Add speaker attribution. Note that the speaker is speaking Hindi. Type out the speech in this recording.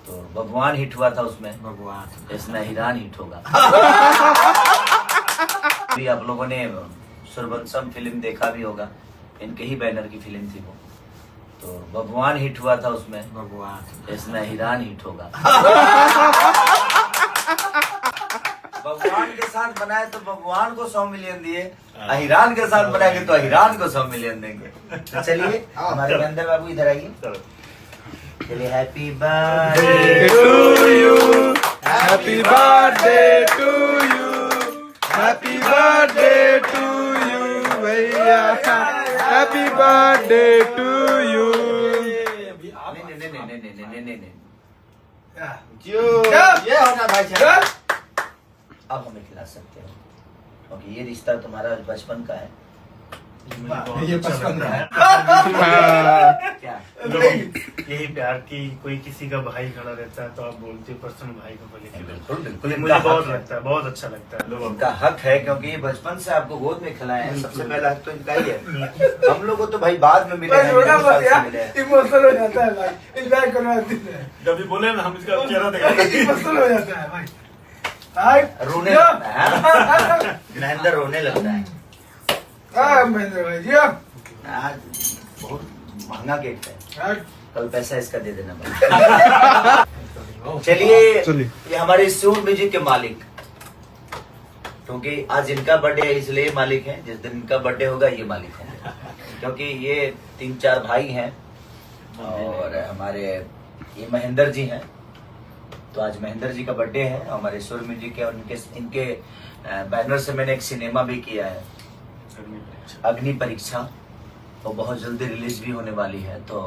Speaker 1: तो भगवान हिट हुआ था उसमें,
Speaker 2: भगवान
Speaker 1: इसमें हिरान हिट होगा। अभी आप लोगों ने सूर्यवंशम फिल्म देखा भी होगा, इनके ही बैनर की फिल्म थी वो। तो भगवान हिट हुआ था उसमें,
Speaker 2: भगवान
Speaker 1: इसमें हिरान हिट होगा। भगवान के साथ बनाए तो भगवान को 100 मिलियन दिए, हिरान के साथ बनाएंगे तो हिरान को 100 मिलियन देंगे। तो चलिए हमारे महेंद्र बाबू इधर आइए। चलिए happy birthday
Speaker 3: to you, happy birthday to you, happy birthday to you, भैया, happy birthday to you।
Speaker 1: नहीं।
Speaker 2: ये होना भाई।
Speaker 1: अब हमें खिला सकते हो क्योंकि ये रिश्ता तुम्हारा बचपन का है।
Speaker 2: ये बचपन का है।
Speaker 1: क्या
Speaker 4: यही प्यार की कोई किसी का भाई खड़ा रहता है तो आप बोलते हो पर्सनल भाई को बोले।
Speaker 1: बिल्कुल
Speaker 4: मुझे
Speaker 1: इनका
Speaker 4: बहुत
Speaker 1: हक है।
Speaker 4: लगता है, बहुत अच्छा लगता है।
Speaker 1: इनका हक है क्योंकि ये बचपन से आपको गोद में खिलाए हैं। सबसे पहला हक तो इनका ही है। हम लोग को तो भाई बाद में मिले हैं, मिले हैं।
Speaker 3: इमोशनल हो जाता है भाई, एंजॉय करना है।
Speaker 4: कभी बोले ना हम इसका चेहरा देखा।
Speaker 3: इमोशनल हो जाता है भाई। हाय
Speaker 1: रोने लगता है, महेंद्र रोने लगता है।
Speaker 3: हाय महेंद्र भाई जी,
Speaker 1: आज बहुत महंगा केक है, कल पैसा इसका दे देना भाई। चलिए ये हमारे सूर म्यूजिक के मालिक, क्योंकि आज इनका बर्थडे है इसलिए मालिक है, जिस दिन इनका बर्थडे होगा ये मालिक है। क्योंकि ये 3-4 भाई हैं और हमारे ये महेंद्र जी हैं। तो आज महेंद्र जी का बर्थडे है हमारे सूर म्यूजिक के, और इनके बैनर से मैंने एक सिनेमा भी किया है, अग्नि परीक्षा, वो बहुत जल्दी रिलीज भी होने वाली है। तो